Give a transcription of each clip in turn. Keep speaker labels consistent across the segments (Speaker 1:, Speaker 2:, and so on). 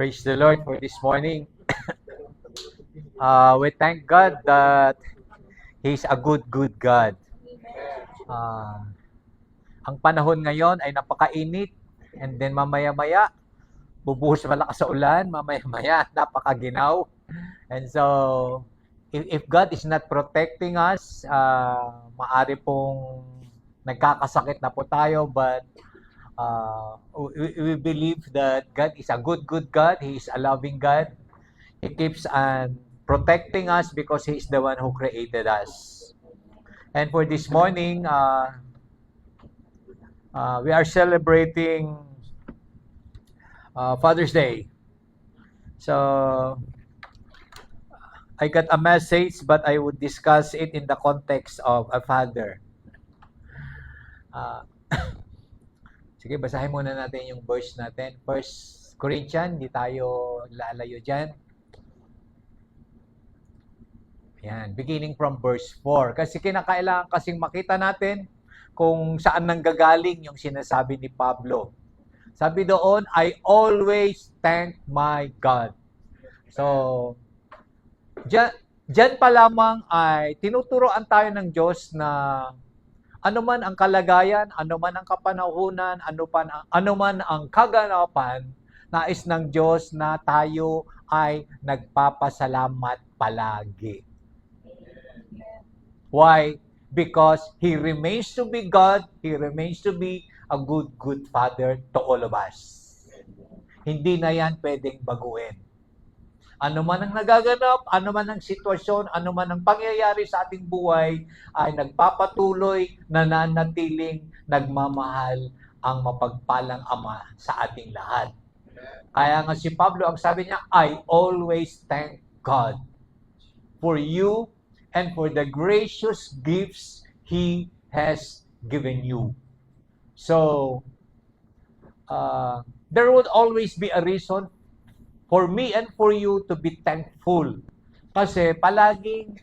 Speaker 1: Praise the Lord for this morning. We thank God that He's a good God. Ang panahon ngayon ay napakainit, and then mamaya-maya, bubuhos malakas sa ulan, mamaya-maya, napakaginaw. And so, if God is not protecting us, maari pong nagkakasakit na po tayo, but we believe that God is a good God. He is a loving God. He keeps on protecting us because He is the one who created us. And for this morning, we are celebrating Father's Day. So, I got a message, but I would discuss it in the context of a father. Sige, basahin muna natin yung verse natin. 1 Corinthians, hindi tayo lalayo dyan. Yan, beginning from verse 4. Kasi kinakailangan kasing makita natin kung saan nanggagaling yung sinasabi ni Pablo. Sabi doon, I always thank my God. So, dyan pa lamang ay tinuturoan tayo ng Diyos na ano man ang kalagayan, ano man ang kapanahunan, ano man ang kaganapan, nais ng Diyos na tayo ay nagpapasalamat palagi. Why? Because He remains to be God, He remains to be a good Father to all of us. Hindi na yan pwedeng baguhin. Ano man ang nagaganap, ano man ang sitwasyon, ano man ang pangyayari sa ating buhay, ay nagpapatuloy, nananatiling, nagmamahal ang mapagpalang Ama sa ating lahat. Kaya nga si Pablo, ang sabi niya, I always thank God for you and for the gracious gifts He has given you. So, there would always be a reason for me and for you to be thankful. Kasi palaging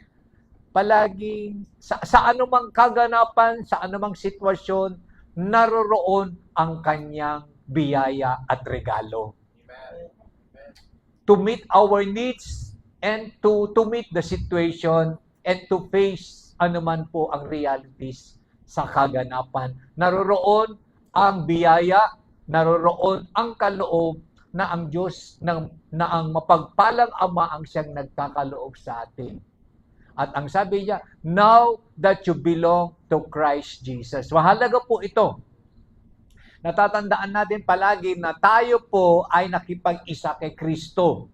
Speaker 1: sa anumang kaganapan, sa anumang sitwasyon, naroroon ang kanyang biyaya at regalo. To meet our needs and to meet the situation and to face anuman po ang realities sa kaganapan. Naroroon ang biyaya, naroroon ang kaloob na ang Diyos, na ang mapagpalang Ama ang siyang nagkakaloob sa atin. At ang sabi niya, now that you belong to Christ Jesus. Mahalaga po ito. Natatandaan natin palagi na tayo po ay nakipag-isa kay Kristo.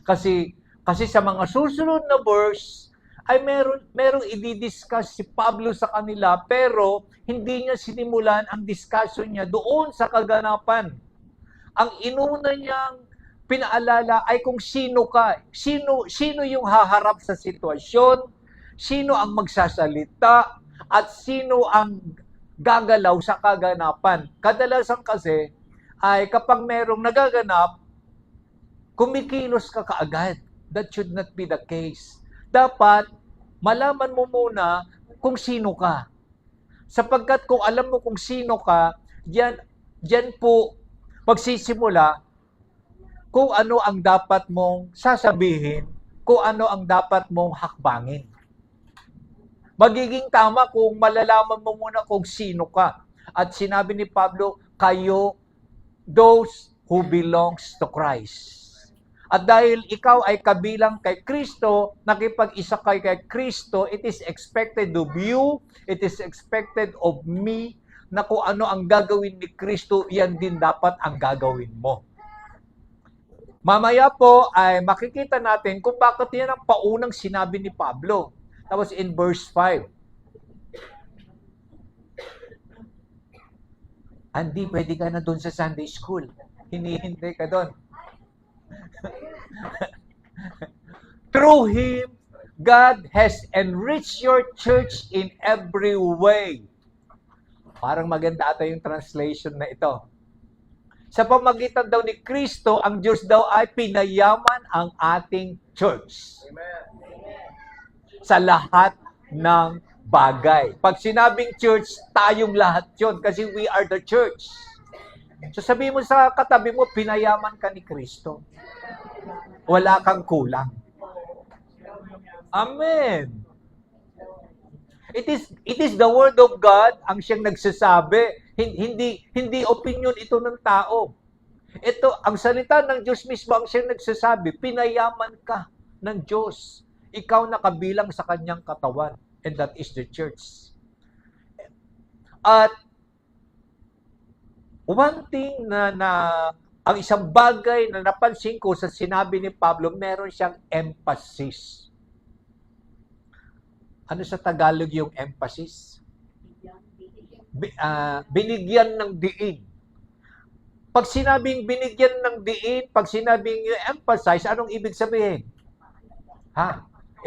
Speaker 1: Kasi sa mga susunod na verse, ay merong i-discuss si Pablo sa kanila, pero hindi niya sinimulan ang discussion niya doon sa kaganapan. Ang inuna niyang pinaalala ay kung sino ka. Sino yung haharap sa sitwasyon, sino ang magsasalita, at sino ang gagalaw sa kaganapan. Kadalasan kasi ay kapag merong nagaganap, kumikilos ka kaagad. That should not be the case. Dapat malaman mo muna kung sino ka. Sapagkat kung alam mo kung sino ka, diyan po magsisimula kung ano ang dapat mong sasabihin, kung ano ang dapat mong hakbangin. Magiging tama kung malalaman mo muna kung sino ka. At sinabi ni Pablo, kayo, those who belongs to Christ. At dahil ikaw ay kabilang kay Kristo, nakipag-isa kay Kristo, it is expected of you, it is expected of me, na kung ano ang gagawin ni Kristo, yan din dapat ang gagawin mo. Mamaya po ay makikita natin kung bakit yan ang paunang sinabi ni Pablo. Tapos in verse 5. Hindi, pwede ka na doon sa Sunday school. Hinihintay ka doon. Through Him, God has enriched your church in every way. Parang maganda ata yung translation na ito. Sa pamagitan daw ni Kristo, ang Diyos daw ay pinayaman ang ating church. Amen. Sa lahat ng bagay. Pag sinabing church, tayong lahat yun kasi we are the church. So sabihin mo sa katabi mo, pinayaman ka ni Kristo. Wala kang kulang. Amen. It is the word of God ang siyang nagsasabi. Hindi opinion ito ng tao. Ito, ang salita ng Diyos mismo ang siyang nagsasabi, pinayaman ka ng Diyos. Ikaw na kabilang sa kanyang katawan. And that is the church. At one thing na ang isang bagay na napansin ko sa sinabi ni Pablo, meron siyang emphasis. Ano sa Tagalog yung emphasis? Binigyan ng diin. Pag sinabing binigyan ng diin, pag sinabing emphasize, anong ibig sabihin?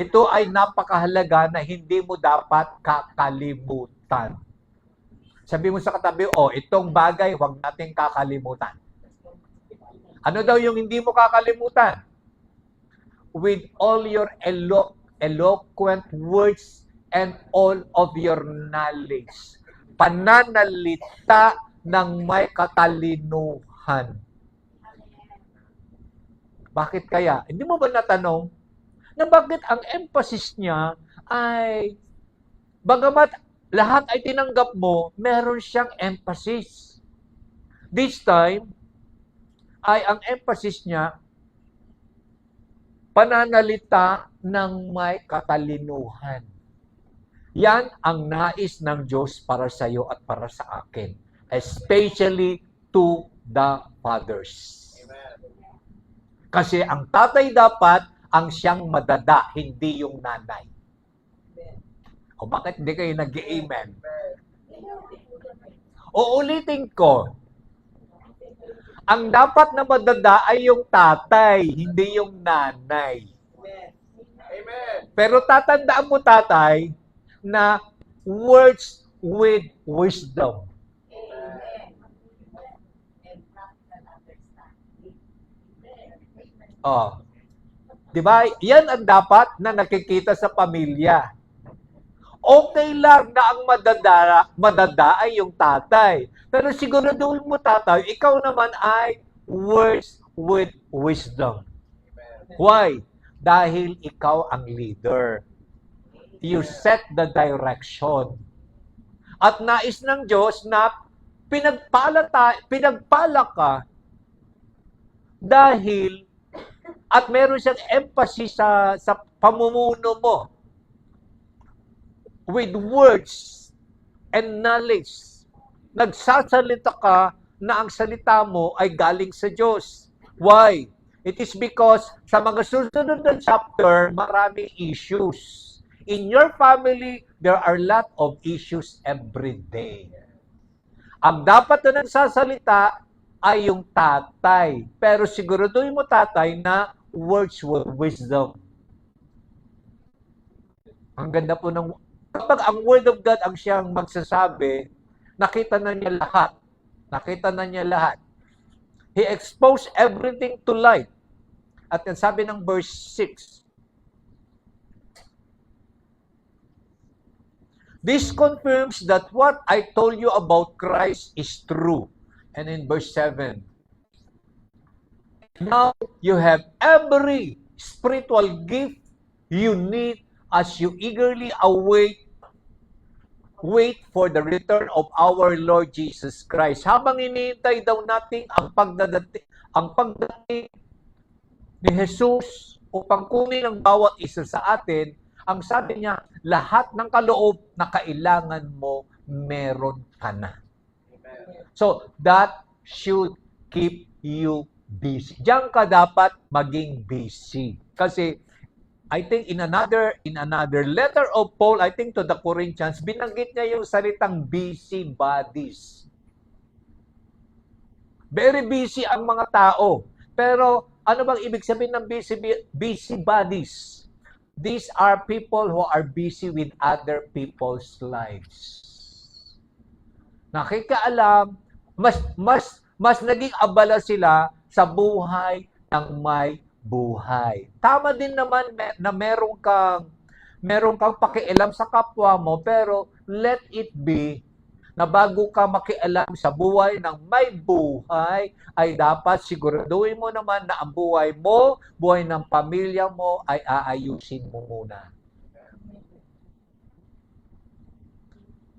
Speaker 1: Ito ay napakahalaga na hindi mo dapat kakalimutan. Sabi mo sa katabi, itong bagay, huwag nating kakalimutan. Ano daw yung hindi mo kakalimutan? With all your eloquent words and all of your knowledge. Pananalita ng may katalinuhan. Bakit kaya? Hindi mo ba natanong na bakit ang emphasis niya ay, bagamat lahat ay tinanggap mo, meron siyang emphasis. This time, ay ang emphasis niya, pananalita ng may katalinuhan. Yan ang nais ng Diyos para sa iyo at para sa akin. Especially to the fathers. Kasi ang tatay dapat ang siyang madada, hindi yung nanay. O bakit hindi kayo nag-amen? Uulitin ko. Ang dapat na madada ay yung tatay, hindi yung nanay. Amen. Pero tatandaan mo, tatay, na words with wisdom. Diba? Yan ang dapat na nakikita sa pamilya. Okay lang na ang madada ay yung tatay. Pero siguraduhin mo, tatay, ikaw naman ay words with wisdom. Why? Dahil ikaw ang leader. You set the direction. At nais ng Diyos na pinagpala ka dahil at meron siyang emphasis sa pamumuno mo with words and knowledge. Nagsasalita ka na ang salita mo ay galing sa Diyos. Why? It is because sa mga susunod na chapter, maraming issues. In your family, there are a lot of issues every day. Ang dapat na nagsasalita ay yung tatay. Pero siguraduhin mo, tatay, na words with wisdom. Ang ganda po ng kapag ang Word of God ang siyang magsasabi, nakita na niya lahat. Nakita na niya lahat. He exposed everything to light. At yan sabi ng verse 6. This confirms that what I told you about Christ is true. And in verse 7. Now you have every spiritual gift you need as you eagerly wait for the return of our Lord Jesus Christ. Habang hinihintay daw natin ang pagdating ni Jesus upang kunin ang bawat isa sa atin, ang sabi niya, lahat ng kaloob na kailangan mo, meron ka na. So, that should keep you busy. Diyan ka dapat maging busy. Kasi, I think in another letter of Paul, I think to the Corinthians, binanggit niya yung salitang busy bodies. Very busy ang mga tao. Pero ano bang ibig sabihin ng busy bodies? These are people who are busy with other people's lives. Nakikaalam, mas naging abala sila sa buhay ng may buhay. Tama din naman na meron kang pakialam sa kapwa mo, pero let it be na bago ka makialam sa buhay ng may buhay, ay dapat siguraduhin mo naman na ang buhay mo, buhay ng pamilya mo, ay aayusin mo muna.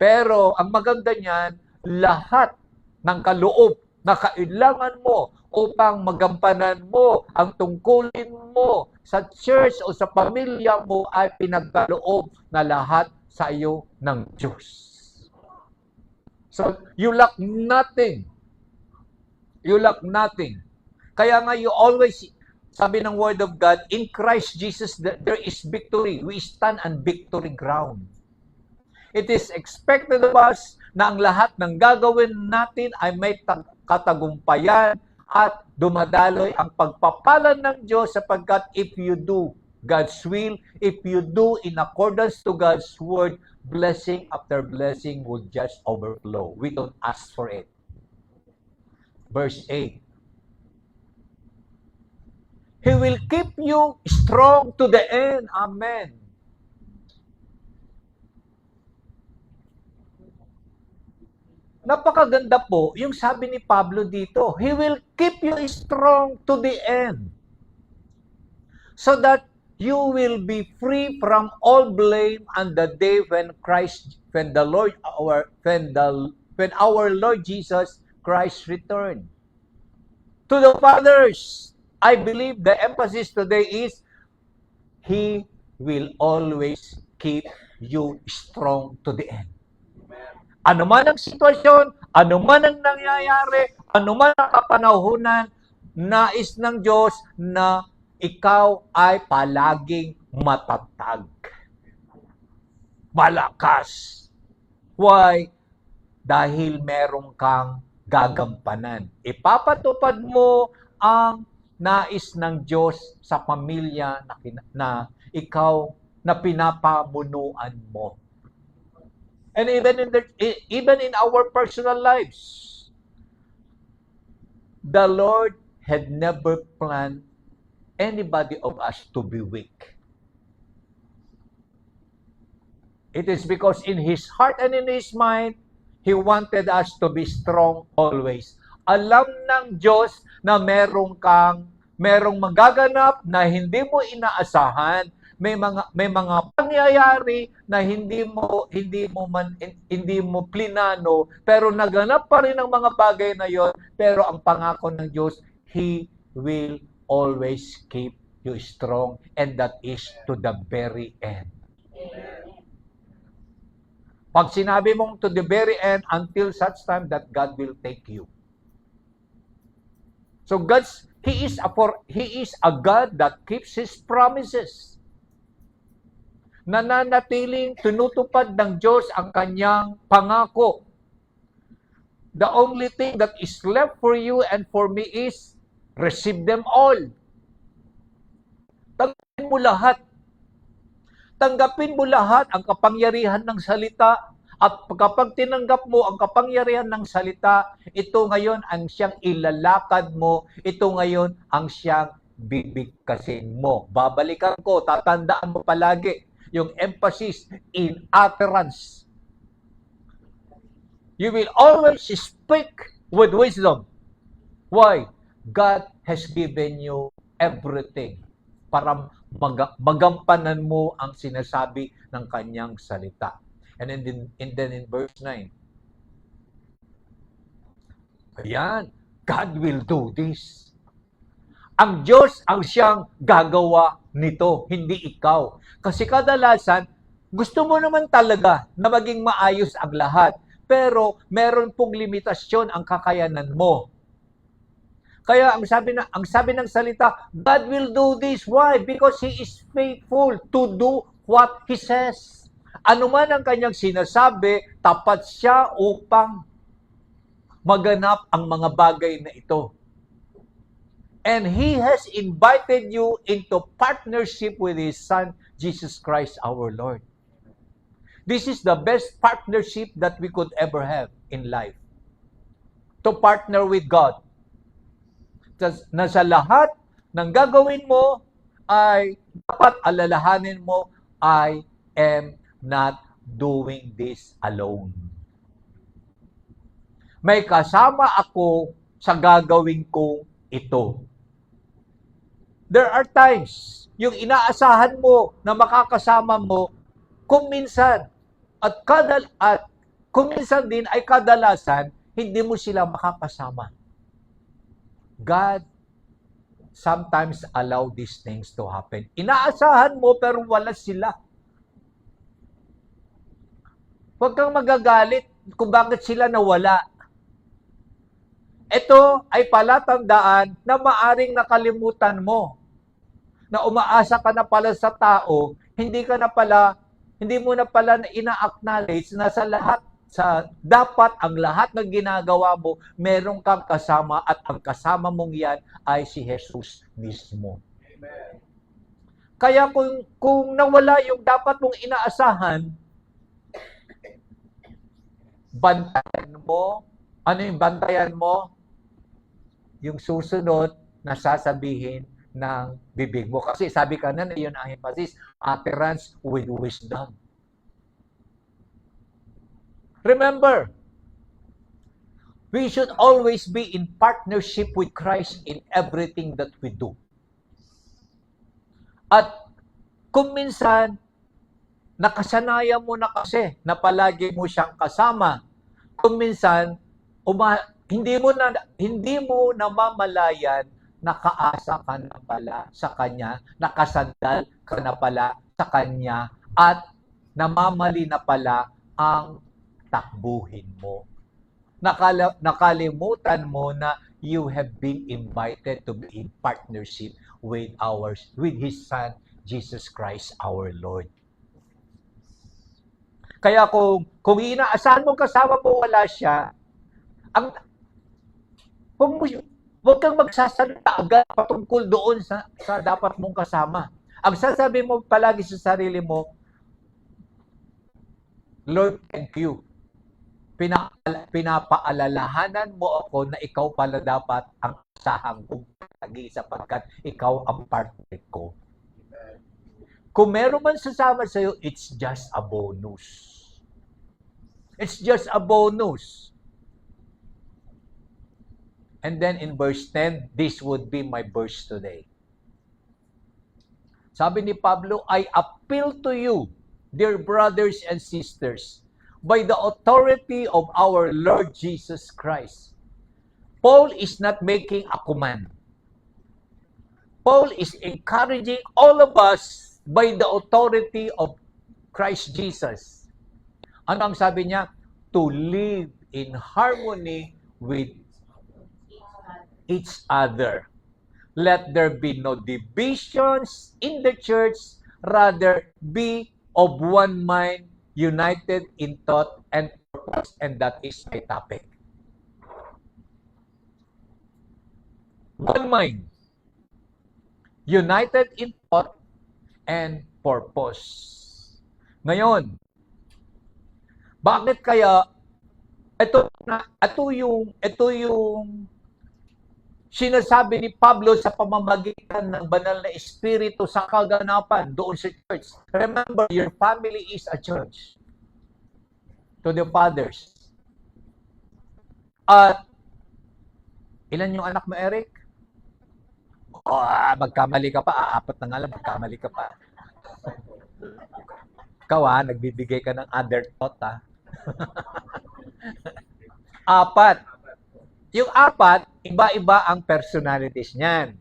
Speaker 1: Pero ang maganda niyan, lahat ng kaloob na kailangan mo upang magampanan mo ang tungkulin mo sa church o sa pamilya mo ay pinagkaloob na lahat sa iyo ng Diyos. So, you lack nothing. You lack nothing. Kaya nga you always, sabi ng Word of God, in Christ Jesus, there is victory. We stand on victory ground. It is expected of us na ang lahat ng gagawin natin ay may katagumpayan at dumadaloy ang pagpapalan ng Diyos sapagkat if you do God's will, if you do in accordance to God's word, blessing after blessing will just overflow. We don't ask for it. Verse 8. He will keep you strong to the end. Amen. Napakaganda po yung sabi ni Pablo dito. He will keep you strong to the end. So that you will be free from all blame on the day when our Lord Jesus Christ returned. To the fathers, I believe the emphasis today is He will always keep you strong to the end. Ano man ang sitwasyon, ano man ang nangyayari, ano man ang kapanahunan, nais ng Diyos na ikaw ay palaging matatag. Malakas. Why? Dahil meron kang gagampanan. Ipapatupad mo ang nais ng Diyos sa pamilya na ikaw na pinapamunuan mo. And even in our personal lives, the Lord had never planned anybody of us to be weak. It is because in His heart and in His mind, He wanted us to be strong always. Alam ng Diyos na merong magaganap na hindi mo inaasahan, may mga pangyayari na hindi mo plinano, pero naganap pa rin ang mga bagay na yon, pero ang pangako ng Diyos, He will always keep you strong, and that is to the very end. Pag sinabi mong to the very end, until such time that God will take you. So He is a God that keeps His promises. Nananatiling tinutupad ng Diyos ang kanyang pangako. The only thing that is left for you and for me is receive them all. Tanggapin mo lahat. Tanggapin mo lahat ang kapangyarihan ng salita. At kapag tinanggap mo ang kapangyarihan ng salita, ito ngayon ang siyang ilalakad mo. Ito ngayon ang siyang bibigkasin mo. Babalikan ko, tatandaan mo palagi yung emphasis in utterance. You will always speak with wisdom. Why? God has given you everything para magampanan mo ang sinasabi ng kanyang salita. And then in verse 9, ayan, God will do this. Ang Diyos ang siyang gagawa nito, hindi ikaw. Kasi kadalasan, gusto mo naman talaga na maging maayos ang lahat, pero meron pong limitasyon ang kakayanan mo. Kaya ang sabi ng salita, God will do this. Why? Because He is faithful to do what He says. Ano man ang kanyang sinasabi, tapat siya upang maganap ang mga bagay na ito. And He has invited you into partnership with His Son, Jesus Christ our Lord. This is the best partnership that we could ever have in life. To partner with God. Na sa lahat ng gagawin mo ay dapat alalahanin mo, I am not doing this alone. May kasama ako sa gagawin kong ito. There are times, yung inaasahan mo na makakasama mo, kung minsan, at kung minsan din ay kadalasan, hindi mo sila makakasama. God sometimes allow these things to happen. Inaasahan mo pero wala sila. Huwag kang magagalit kung bakit sila nawala. Ito ay palatandaan na maaring nakalimutan mo na umaasa ka na pala sa tao, hindi mo na pala ina-acknowledge na dapat ang lahat ng ginagawa mo, meron kang kasama at ang kasama mong yan ay si Jesus mismo. Amen. Kaya kung nawala yung dapat mong inaasahan, bantayan mo. Ano yung bantayan mo? Yung susunod na sasabihin ng bibig mo. Kasi sabi ka na yun ang emphasis, utterance with wisdom. Remember, we should always be in partnership with Christ in everything that we do. At kung minsan, nakasanayan mo na kasi na palagi mo siyang kasama, kung minsan, hindi mo namamalayan, nakaasa ka na pala sa Kanya, nakasandal ka na pala sa Kanya, at namamali na pala ang takbuhin mo. Nakalimutan mo na you have been invited to be in partnership with His Son, Jesus Christ, our Lord. Kaya kung inaasahan mong kasama mo wala siya, huwag kang magsasalita agad patungkol doon sa dapat mong kasama. Ang sasabi mo palagi sa sarili mo, Lord, thank you. Pinapaalalahanan mo ako na ikaw pala dapat ang asahan kong palagi sapagkat ikaw ang partner ko. Kung meron man sasama sa'yo, it's just a bonus. It's just a bonus. And then in verse 10, this would be my verse today. Sabi ni Pablo, I appeal to you, dear brothers and sisters, by the authority of our Lord Jesus Christ. Paul is not making a command. Paul is encouraging all of us by the authority of Christ Jesus. Ano ang sabi niya? To live in harmony with each other. Let there be no divisions in the church, rather be of one mind, united in thought and purpose, and that is my topic. One mind, united in thought and purpose. Ngayon, bakit kaya ito yung sinasabi ni Pablo sa pamamagitan ng banal na espiritu sa kaganapan doon sa church. Remember, your family is a church. To the fathers. At ilan yung anak mo, Eric? Magkamali ka pa. 4 na nga lang, magkamali ka pa. Ikaw nagbibigay ka ng other thought 4. Yung 4, iba-iba ang personalities niyan.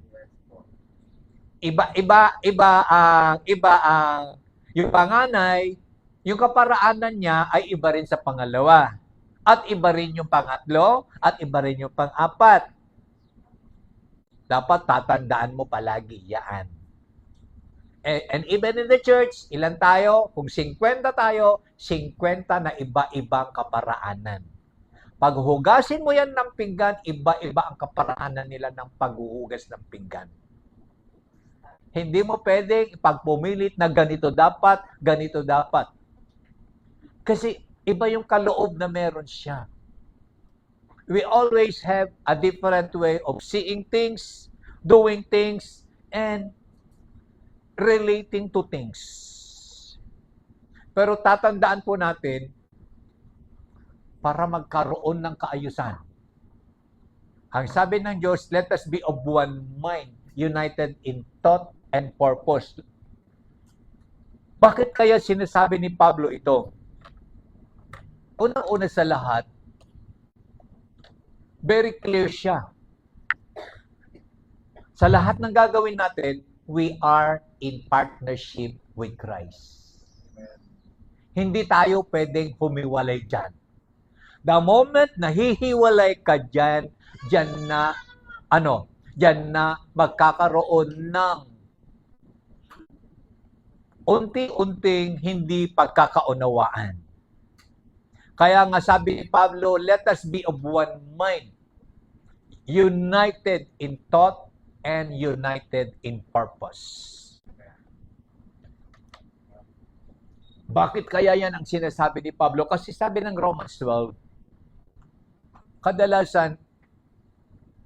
Speaker 1: Iba ang yung panganay, yung kaparaanan niya ay iba rin sa pangalawa. At iba rin yung pangatlo, at iba rin yung pang-4. Dapat tatandaan mo palagi yan. And even in the church, ilan tayo? Kung 50 tayo, 50 na iba-ibang kaparaanan. Pag hugasin mo yan ng pinggan, iba-iba ang kaparaanan nila ng paghuhugas ng pinggan. Hindi mo pwedeng ipagpumilit na ganito dapat, ganito dapat. Kasi iba yung kaloob na meron siya. We always have a different way of seeing things, doing things, and relating to things. Pero tatandaan po natin, para magkaroon ng kaayusan. Ang sabi ng Diyos, let us be of one mind, united in thought and purpose. Bakit kaya sinasabi ni Pablo ito? Unang-una sa lahat, very clear siya. Sa lahat ng gagawin natin, we are in partnership with Christ. Hindi tayo pwedeng humiwalay dyan. The moment na hihiwalay ka dyan, dyan na magkakaroon ng unti-unting hindi pagkakaunawaan. Kaya nga sabi ni Pablo, let us be of one mind, united in thought and united in purpose. Bakit kaya yan ang sinasabi ni Pablo? Kasi sabi ng Romans 12, kadalasan,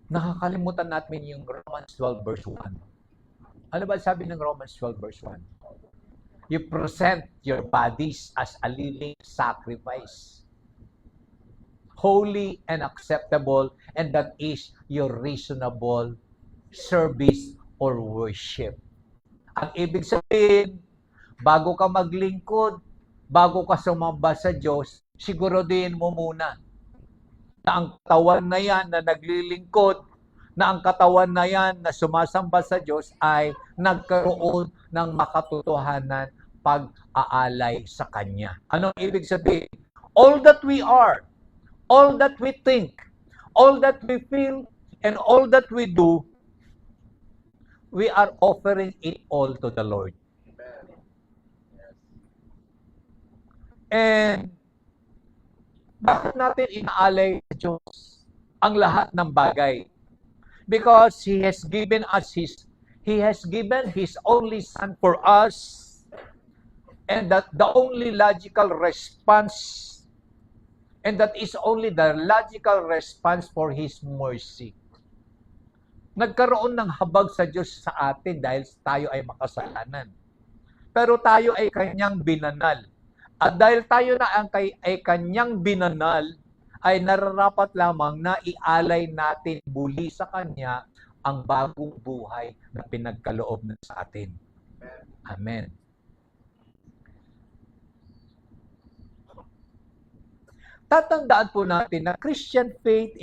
Speaker 1: nakakalimutan natin yung Romans 12 verse 1. Ano ba sabi ng Romans 12 verse 1? You present your bodies as a living sacrifice, holy and acceptable, and that is your reasonable service or worship. Ang ibig sabihin, bago ka maglingkod, bago ka sumamba sa Diyos, siguraduhin mo muna na ang katawan na yan na naglilingkod, na ang katawan na yan na sumasamba sa Diyos ay nagkaroon ng makatotohanan pag-aalay sa Kanya. Anong ibig sabihin? All that we are, all that we think, all that we feel, and all that we do, we are offering it all to the Lord. And bakit natin inaalay sa Diyos ang lahat ng bagay? Because He has given His only Son for us, and that the only logical response, and that is only the logical response for His mercy. Nagkaroon ng habag sa Diyos sa atin dahil tayo ay makasalanan. Pero tayo ay Kanyang binanal. At dahil tayo na ay Kanyang binanal, ay nararapat lamang na ialay natin muli sa Kanya ang bagong buhay na pinagkaloob na sa atin. Amen. Tatandaan po natin na Christian faith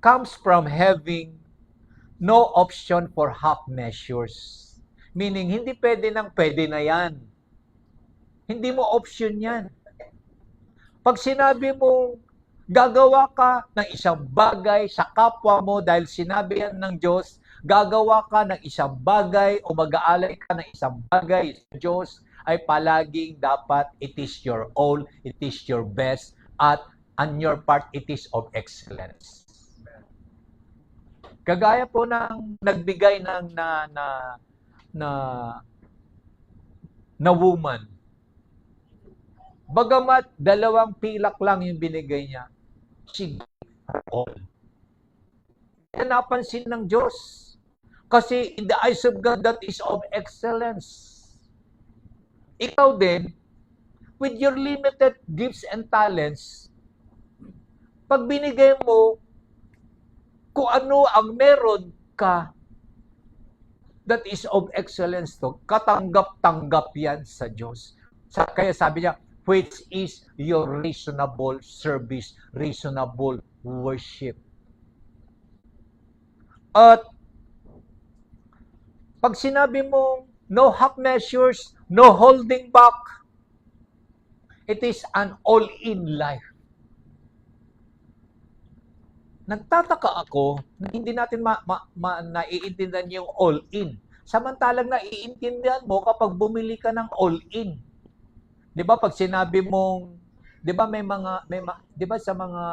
Speaker 1: comes from having no option for half measures. Meaning, hindi pwede na yan. Hindi mo option yan. Pag sinabi mo, gagawa ka ng isang bagay sa kapwa mo dahil sinabi yan ng Diyos, gagawa ka ng isang bagay o mag-aalay ka ng isang bagay sa Diyos, ay palaging dapat it is your all, it is your best, at on your part, it is of excellence. Kagaya po ng nagbigay ng na woman. Bagamat 2 pilak lang yung binigay niya, she gave her all. Kaya napansin ng Diyos. Kasi in the eyes of God, that is of excellence. Ikaw din, with your limited gifts and talents, pag binigay mo kung ano ang meron ka, that is of excellence to. Katanggap-tanggap yan sa Diyos. Kaya sabi niya, which is your reasonable service, reasonable worship. At pag sinabi mo, no half measures, no holding back, it is an all-in life. Nagtataka ako na hindi natin naiintindihan yung all-in. Samantalang naiintindihan mo kapag bumili ka ng all-in. 'Di ba pag sinabi mong, 'di ba may mga 'di ba sa mga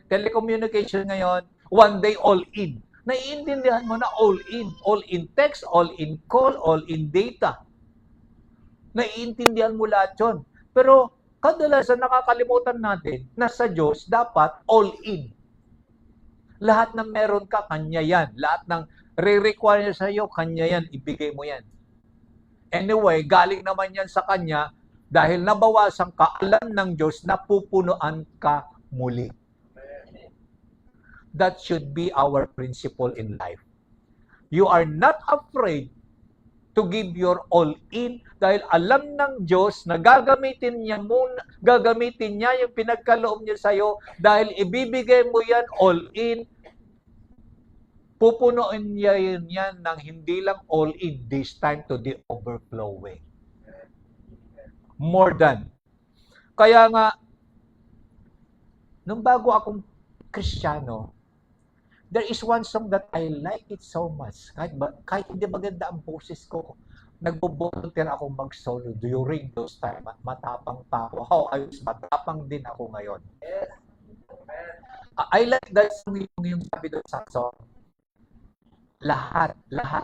Speaker 1: telecommunication ngayon, one day all-in. Naiintindihan mo na all-in, all-in text, all-in call, all-in data. Naiintindihan mo lahat 'yon. Pero kadalasan nakakalimutan natin na sa Diyos dapat all-in. Lahat ng meron ka, Kanya yan. Lahat ng re-require niya sa iyo, Kanya yan. Ibigay mo yan. Anyway, galing naman yan sa Kanya, Dahil nabawasan ka, alam ng Diyos na pupunuan ka muli. That should be our principle in life. You are not afraid to give your all in dahil alam ng Diyos na gagamitin niya yung pinagkaloob niya sa iyo dahil ibibigay mo yan all in. Pupunuin niya yan ng hindi lang all in, this time to the overflowing. More than. Kaya nga, nung bago akong Kristiyano, there is one song that I like it so much. Kahit hindi maganda ang boses ko, nagbo-volunteer akong mag-solo during those time. Matapang pa ako. How I was matapang din ako ngayon. I like that song yung sabi doon sa song. Lahat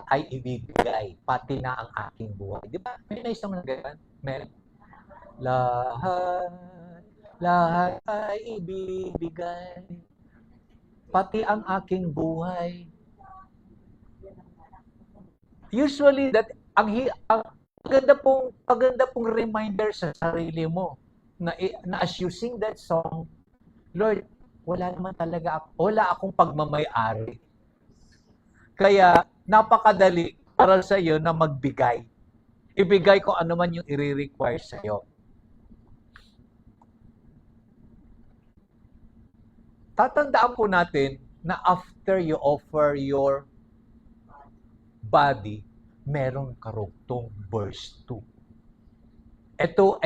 Speaker 1: ay ibibigay, pati na ang aking buhay. Di ba? May naisang na ganyan? Meron. Lahat ay ibibigay, pati ang aking buhay. Usually, ang maganda pong reminder sa sarili mo na as you sing that song, Lord, wala akong pagmamay-ari. Kaya, napakadali para sa iyo na magbigay. Ibigay ko ano man yung i-require sa iyo. Tatandaan po natin na after you offer your body, merong karugtong verse 2. Ito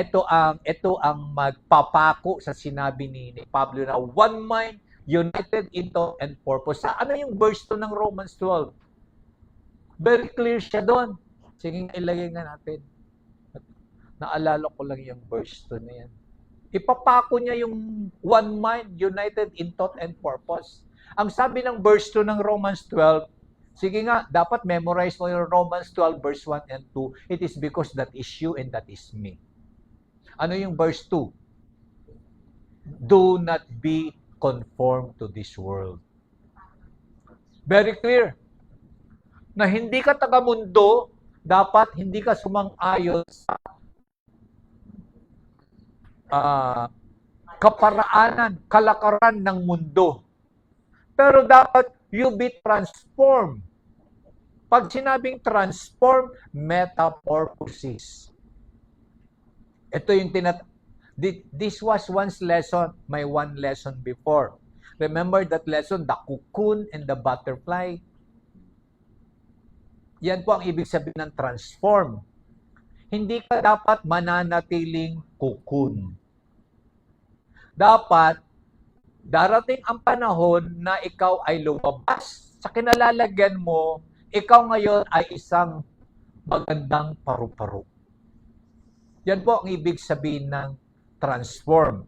Speaker 1: ang magpapako sa sinabi ni Pablo na one mind, united in thought and purpose. Ano yung verse 2 ng Romans 12? Very clear siya doon. Sige, ilagay nga natin. Naalala ko lang yung verse 2 na yan. Ipapako niya yung one mind, united in thought and purpose. Ang sabi ng verse 2 ng Romans 12, sige nga, dapat memorize mo yung Romans 12 verse 1 and 2. It is because that is you and that is me. Ano yung verse 2? Do not be conformed to this world. Very clear. Na hindi ka taga-mundo, dapat hindi ka sumang-ayon sa kaparaanan, kalakaran ng mundo. Pero dapat you be transformed. Pag sinabing transform, metamorphosis. Ito yung this was once lesson, my one lesson before. Remember that lesson, the cocoon and the butterfly? Yan po ang ibig sabihin ng transform. Hindi ka dapat mananatiling cocoon. Dapat, darating ang panahon na ikaw ay lumabas sa kinalalagyan mo, ikaw ngayon ay isang magandang paru-paro. Yan po ang ibig sabihin ng transform.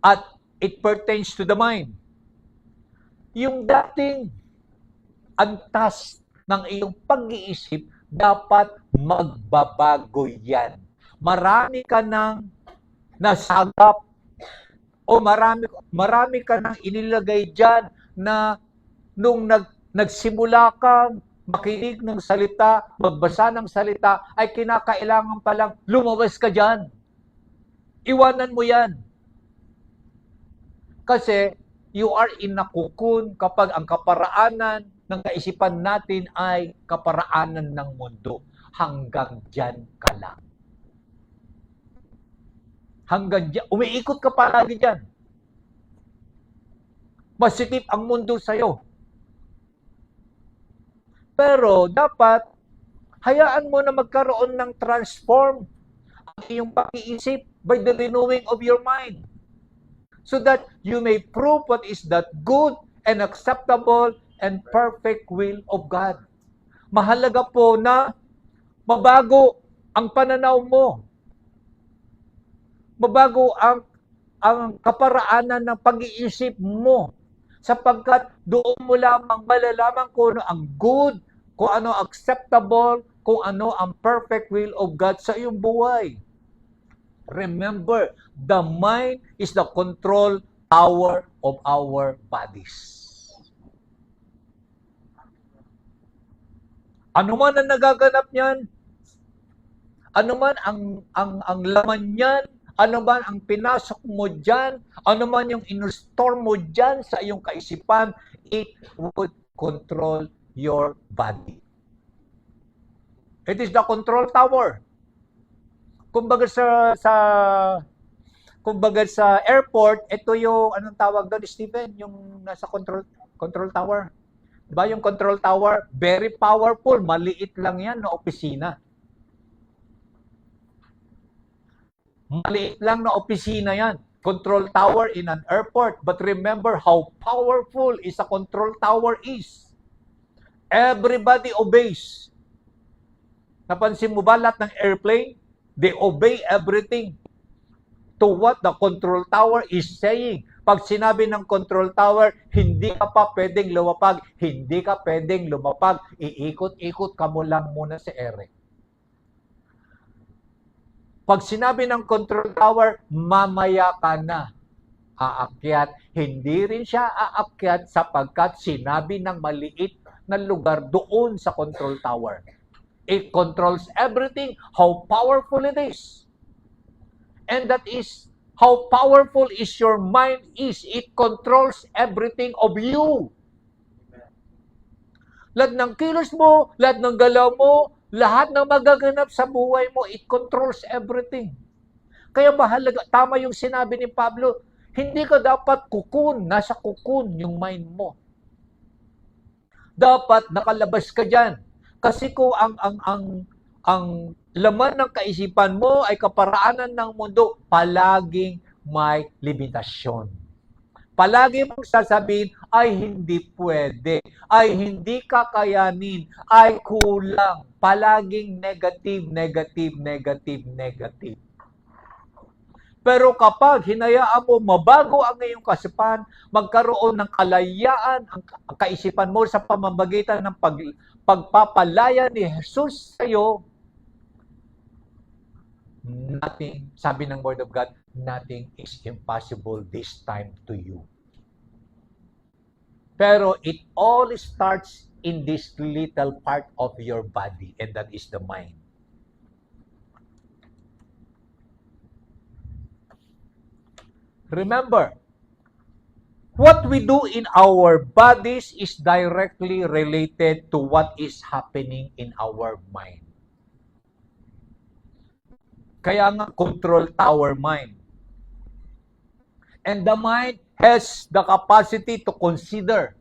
Speaker 1: At it pertains to the mind. Yung dating antas ng iyong pag-iisip, dapat magbabago yan. Marami ka nang nasagap o marami ka nang inilagay dyan na nung nagsimula ka makinig ng salita, magbasa ng salita, ay kinakailangan palang lumabas ka dyan. Iwanan mo yan. Kasi you are in a cocoon kapag ang kaparaanan ng kaisipan natin ay kaparaanan ng mundo. Hanggang dyan ka lang. Hanggang dyan. Umiikot ka palagi dyan. Masikip ang mundo sa'yo. Pero dapat, hayaan mo na magkaroon ng transform ang iyong pag-iisip by the renewing of your mind. So that you may prove what is that good and acceptable and perfect will of God. Mahalaga po na mabago ang pananaw mo. Mabago ang kaparaanan ng pag-iisip mo. Sapagkat doon mo lamang malalaman kung ano ang good, kung ano acceptable, kung ano ang perfect will of God sa iyong buhay. Remember, the mind is the control tower of our bodies. Ano man ang nagaganap niyan, Ano man ang laman niyan, ano man ang pinasok mo diyan, ano man yung in-store mo diyan sa iyong kaisipan, it would control your body. It is the control tower. Kumbaga sa airport, ito yung anong tawag doon, Stephen, yung nasa control tower. Diba yung control tower, very powerful, maliit lang yan na opisina. Maliit lang na opisina yan. Control tower in an airport. But remember how powerful is a control tower is. Everybody obeys. Napansin mo ba lahat ng airplane? They obey everything to what the control tower is saying. Pag sinabi ng control tower, hindi ka pa pwedeng lumapag, hindi ka pwedeng lumapag, iikot-ikot ka mo lang muna sa ere. Pag sinabi ng control tower, mamaya ka na aakyat. Hindi rin siya aakyat sapagkat sinabi ng maliit na lugar doon sa control tower. It controls everything, how powerful it is. And that is how powerful is your mind is. It controls everything of you. Lahat ng kilos mo, lahat ng galaw mo, lahat ng magaganap sa buhay mo, it controls everything. Kaya mahalaga, tama yung sinabi ni Pablo, hindi ka dapat nasa kukun yung mind mo. Dapat nakalabas ka dyan. Kasi kung ang laman ng kaisipan mo ay kaparaanan ng mundo, palaging may limitasyon. Palagi mong sasabihin, ay hindi pwede, ay hindi kakayanin, ay kulang. Palaging negative, negative, negative, negative. Pero kapag hinayaan mo mabago ang iyong kaisipan, magkaroon ng kalayaan ang kaisipan mo sa pamamagitan ng pagpapalaya ni Jesus sa iyo, nothing, sabi ng Word of God, nothing is impossible this time to you. Pero it all starts in this little part of your body, and that is the mind. Remember, what we do in our bodies is directly related to what is happening in our mind. Kaya nga, control our mind. And the mind has the capacity to consider.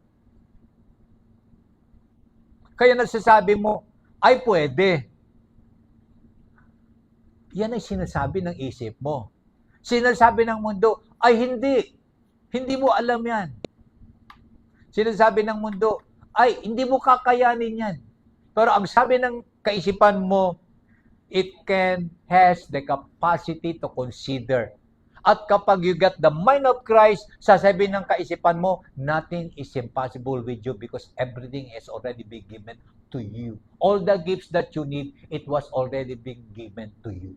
Speaker 1: Kaya nagsasabi mo, ay pwede. Yan ay sinasabi ng isip mo. Sinasabi ng mundo, ay hindi. Hindi mo alam yan. Sinasabi ng mundo, ay hindi mo kakayanin yan. Pero ang sabi ng kaisipan mo, it has the capacity to consider. At kapag you get the mind of Christ, sasabihin ng kaisipan mo, nothing is impossible with you because everything has already been given to you. All the gifts that you need, it was already been given to you.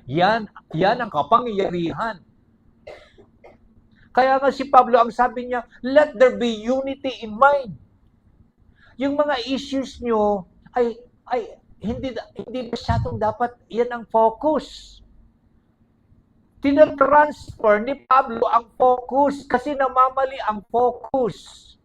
Speaker 1: Yan ang kapangyarihan. Kaya nga si Pablo, ang sabi niya, let there be unity in mind. Yung mga issues nyo ay hindi masyadong dapat yan ang focus. Tinatransfer ni Pablo ang focus kasi namamali ang focus.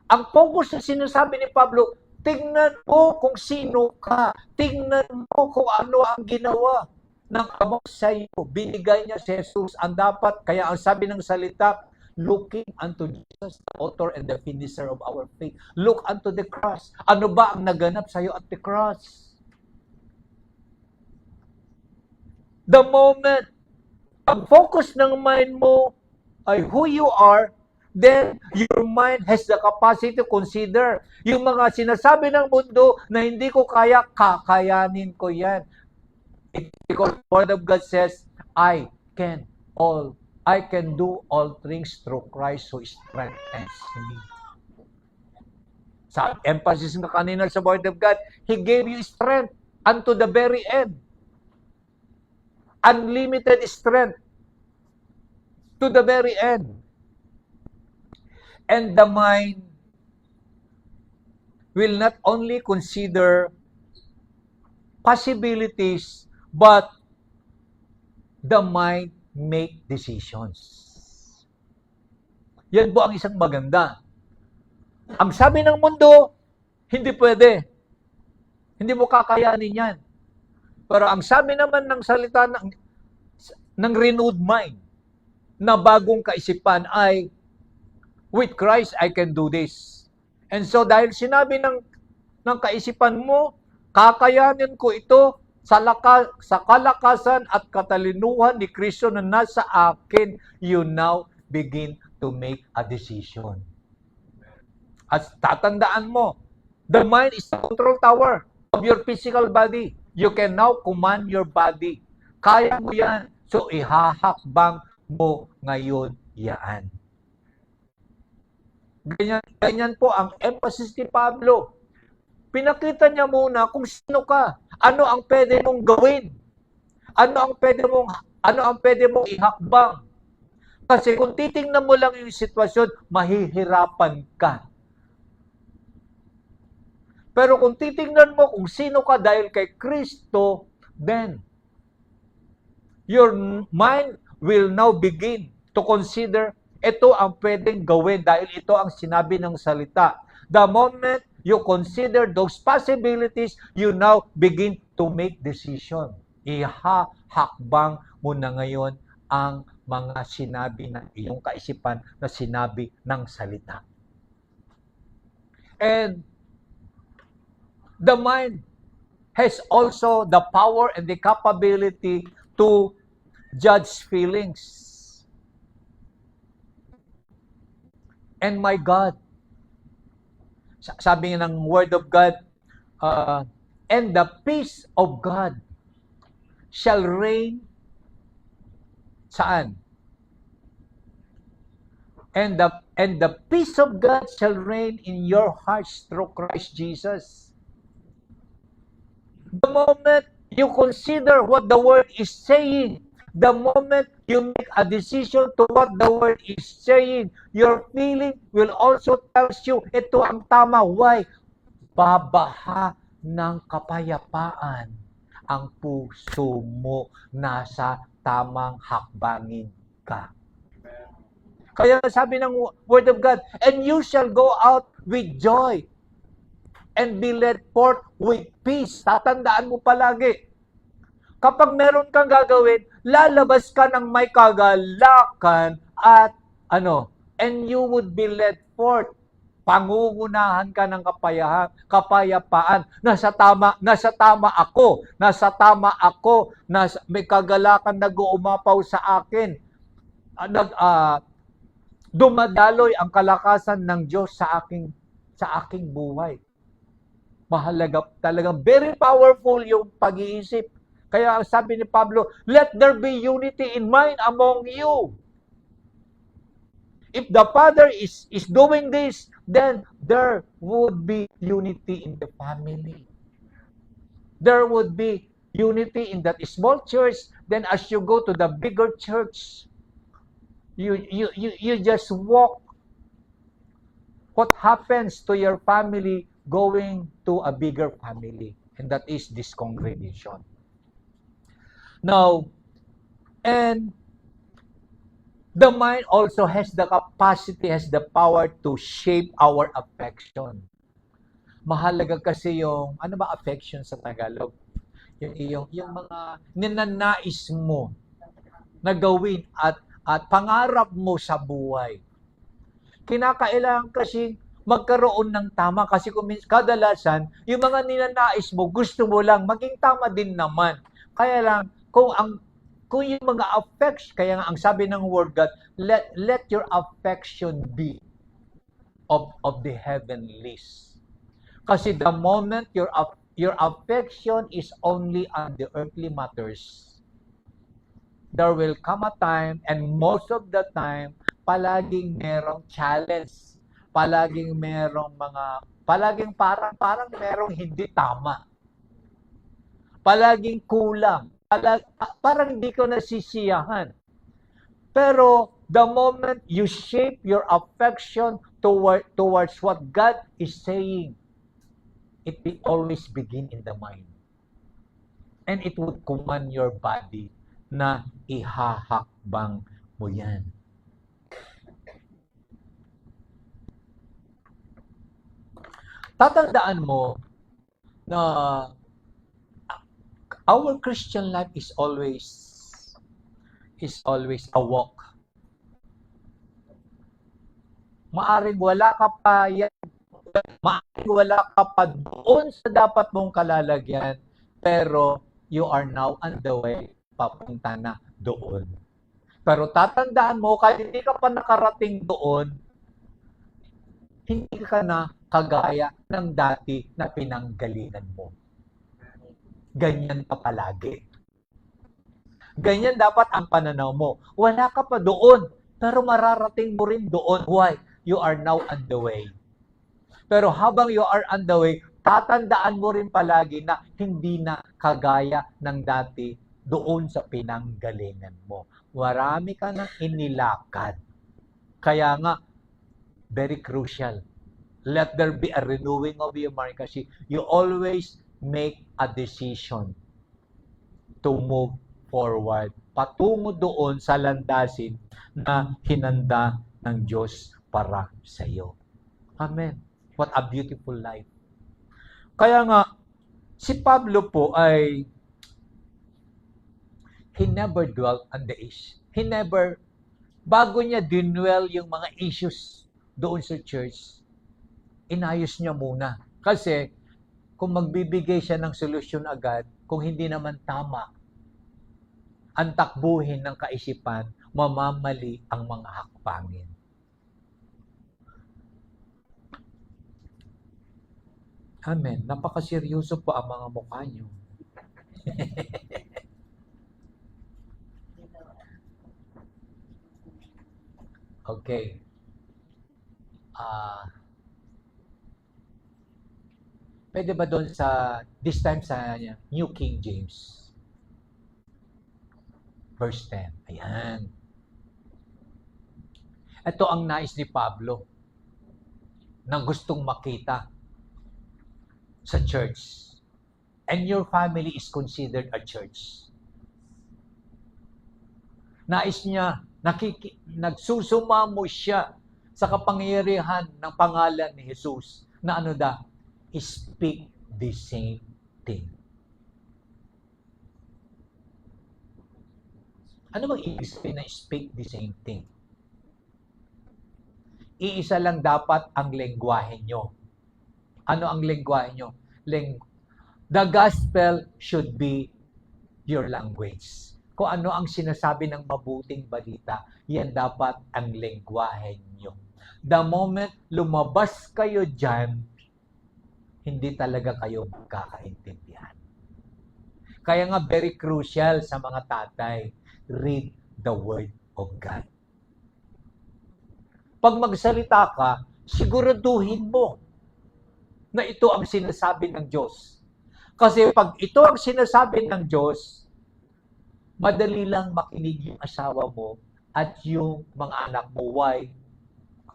Speaker 1: Ang focus na sinasabi ni Pablo, tingnan mo kung sino ka. Tingnan mo kung ano ang ginawa ng Ama sa iyo. Binigay niya si Jesus. Ang dapat, kaya ang sabi ng salita, looking unto Jesus, the author and the finisher of our faith. Look unto the cross. Ano ba ang naganap sa iyo at the cross? The moment ang focus ng mind mo ay who you are, then your mind has the capacity to consider yung mga sinasabi ng mundo na hindi ko kaya, kakayanin ko yan. Because the Word of God says, I can do all things through Christ who strengthens me. Sa emphasis na kanina sa Word of God, He gave you strength unto the very end. Unlimited strength to the very end. And the mind will not only consider possibilities, but the mind make decisions. Yan po ang isang maganda. Ang sabi ng mundo, hindi pwede. Hindi mo kakayanin yan. Pero ang sabi naman ng salita ng renewed mind, na bagong kaisipan ay, with Christ, I can do this. And so dahil sinabi ng kaisipan mo, kakayanin ko ito sa kalakasan at katalinuhan ni Kristo na nasa akin, you now begin to make a decision. At tatandaan mo, the mind is the control tower of your physical body. You can now command your body. Kaya mo yan. So, ihahakbang mo ngayon yan. Ganyan po ang emphasis ni Pablo. Pinakita niya muna kung sino ka. Ano ang pwede mong gawin? Ano ang pwede mong ihakbang? Kasi kung titingnan mo lang yung sitwasyon, mahihirapan ka. Pero kung titingnan mo kung sino ka dahil kay Kristo, then your mind will now begin to consider ito ang pwedeng gawin dahil ito ang sinabi ng salita. The moment you consider those possibilities, you now begin to make decision. Ihahakbang mo na ngayon ang mga sinabi ng iyong kaisipan na sinabi ng salita. And the mind has also the power and the capability to judge feelings. And my God, sabi ng Word of God, and the peace of God shall reign saan? And the peace of God shall reign in your hearts through Christ Jesus. The moment you consider what the Word is saying, the moment you make a decision to what the Word is saying, your feeling will also tell you, ito ang tama. Why? Babaha ng kapayapaan ang puso mo, nasa tamang hakbangin ka. Kaya sabi ng Word of God, and you shall go out with joy and be led forth with peace. Tatandaan mo palagi. Kapag meron kang gagawin, lalabas ka ng may kagalakan at and you would be led forth. Pangungunahan ka ng kapayapaan. Nasa tama ako, may kagalakan nag-uumapaw sa akin. Dumadaloy ang kalakasan ng Diyos sa aking buhay. Mahalaga talagang very powerful yung pag-iisip. Kaya ang sabi ni Pablo, let there be unity in mind among you. If the Father is doing this, then there would be unity in the family. There would be unity in that small church. Then as you go to the bigger church, you just walk. What happens to your family going to a bigger family? And that is this congregation. Now, and the mind also has the capacity, has the power to shape our affection. Mahalaga kasi yung, ano ba affection sa Tagalog? Yung mga ninanais mo na gawin at pangarap mo sa buhay. Kinakailangan kasi magkaroon ng tama kasi kadalasan, yung mga ninanais mo, gusto mo lang, maging tama din naman. Kaya lang, kung yung mga affection, kaya nga ang sabi ng Word God, let your affection be of the heavenlies. Kasi the moment your affection is only on the earthly matters, there will come a time, and most of the time, palaging merong challenge, palaging parang merong hindi tama. Palaging kulang. Parang hindi ko nasisiyahan. Pero the moment you shape your affection towards what God is saying, it will always begin in the mind. And it would command your body na ihahakbang mo yan. Tatandaan mo na our Christian life is always a walk. Maaring wala ka pa yan, maaring wala ka pa doon sa dapat mong kalalagyan, pero you are now on the way papunta na doon. Pero tatandaan mo, kahit hindi ka pa nakarating doon, hindi ka na kagaya ng dati na pinanggalingan mo. Ganyan pa palagi. Ganyan dapat ang pananaw mo. Wala ka pa doon, pero mararating mo rin doon. Why? You are now on the way. Pero habang you are on the way, tatandaan mo rin palagi na hindi na kagaya ng dati doon sa pinanggalingan mo. Marami ka nang inilakad. Kaya nga, very crucial. Let there be a renewing of your mind kasi you always make a decision to move forward patungo doon sa landasin na hinanda ng Diyos para sa iyo. Amen. What a beautiful life. Kaya nga, si Pablo po ay he never dwelt on the issue. He never, bago niya dinwell yung mga issues doon sa church, inayos niya muna. Kasi, kung magbibigay siya ng solusyon agad, kung hindi naman tama, ang takbuhin ng kaisipan, mamamali ang mga hakbangin. Amen. Napakaseryoso po ang mga mukha niyo. Okay. Pwede ba doon sa, this time sa New King James? Verse 10. Ayan. Ito ang nais ni Pablo na gustong makita sa church. And your family is considered a church. Nais niya, nagsusumamo siya sa kapangyarihan ng pangalan ni Jesus na ano da, speak the same thing. Ano bang ibig sabihin na speak the same thing? Iisa lang dapat ang lengguwahe nyo. Ano ang lengguwahe nyo? The gospel should be your language. Kung ano ang sinasabi ng mabuting balita, yan dapat ang lengguwahe nyo. The moment lumabas kayo dyan, hindi talaga kayo magkakaintindihan. Kaya nga very crucial sa mga tatay, read the Word of God. Pag magsalita ka, siguraduhin mo na ito ang sinasabi ng Diyos. Kasi pag ito ang sinasabi ng Diyos, madali lang makinig yung asawa mo at yung mga anak mo. Why?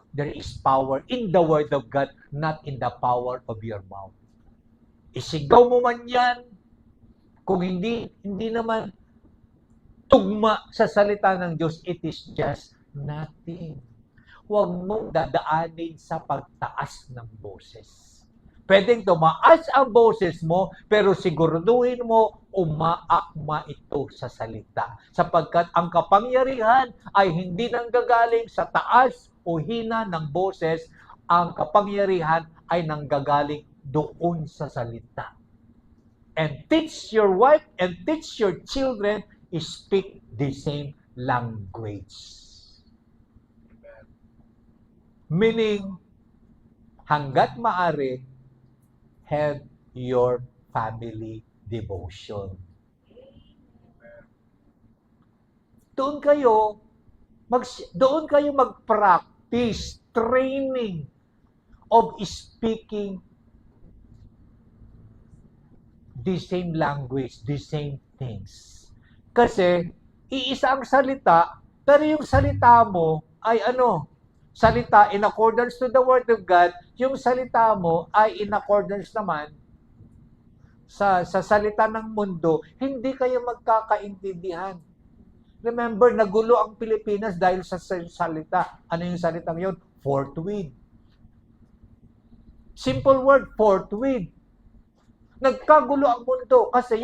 Speaker 1: There is power in the Word of God, not in the power of your mouth. Isigaw mo man yan, kung hindi naman tugma sa salita ng Diyos, it is just nothing. Huwag mong dadaanin sa pagtaas ng boses. Pwedeng tumaas ang boses mo, pero siguraduhin mo, umaakma ito sa salita. Sapagkat ang kapangyarihan ay hindi nanggagaling sa taas o hina ng boses, ang kapangyarihan ay nanggagaling doon sa salita. And teach your wife and teach your children, speak the same language. Meaning, hanggat maaari, have your family devotion. Doon kayo mag-practice, training of speaking the same language, the same things. Kasi, iisa ang salita, pero yung salita mo ay salita in accordance to the Word of God, yung salita mo ay in accordance naman sa salita ng mundo, hindi kayo magkakaintindihan. Remember, nagulo ang Pilipinas dahil sa salita. Ano yung salitang yun? Forthwith. Simple word, forthwith. Nagkagulo ang mundo kasi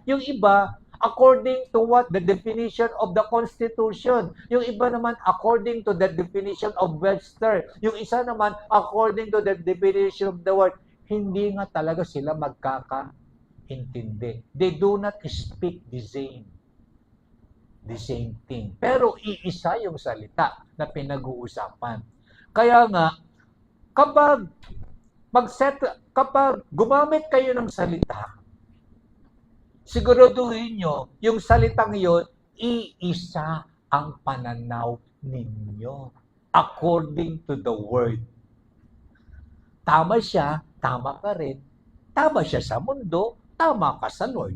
Speaker 1: yung iba, according to what the definition of the Constitution. Yung iba naman, according to the definition of Webster. Yung isa naman, according to the definition of the word. Hindi nga talaga sila magkakaintindi. They do not speak the same thing. Pero iisa yung salita na pinag-uusapan. Kaya nga, kapag gumamit kayo ng salita, siguraduhin nyo, yung salitang yun, iisa ang pananaw ninyo. According to the word. Tama siya, tama ka rin. Tama siya sa mundo, tama ka sa Lord.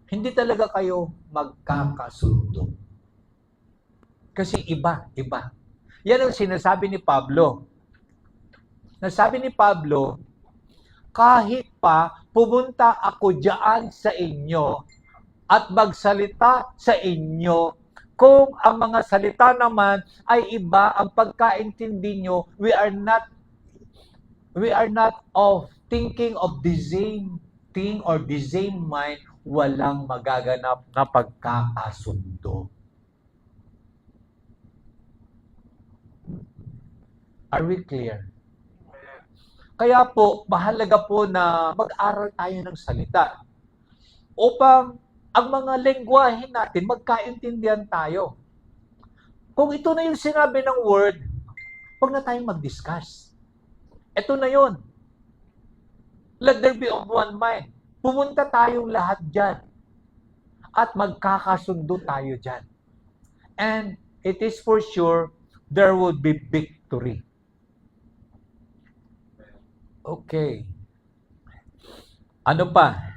Speaker 1: Hindi talaga kayo magkakasundo. Kasi iba. Yan ang sinasabi ni Pablo. Nasabi ni Pablo, kahit pa pumunta ako diyan sa inyo at magsalita sa inyo, kung ang mga salita naman ay iba ang pagkaintindi nyo, we are not of thinking of the same thing or the same mind, walang magaganap na pagkakasundo. Are we clear? Kaya po, mahalaga po na mag-aral tayo ng salita upang ang mga lengguwahe natin, magkaintindihan tayo. Kung ito na yung sinabi ng word, huwag na tayong mag-discuss. Ito na yun. Let there be of one mind. Pumunta tayong lahat dyan at magkakasundo tayo dyan. And it is for sure, there will be victory. Okay. Ano pa?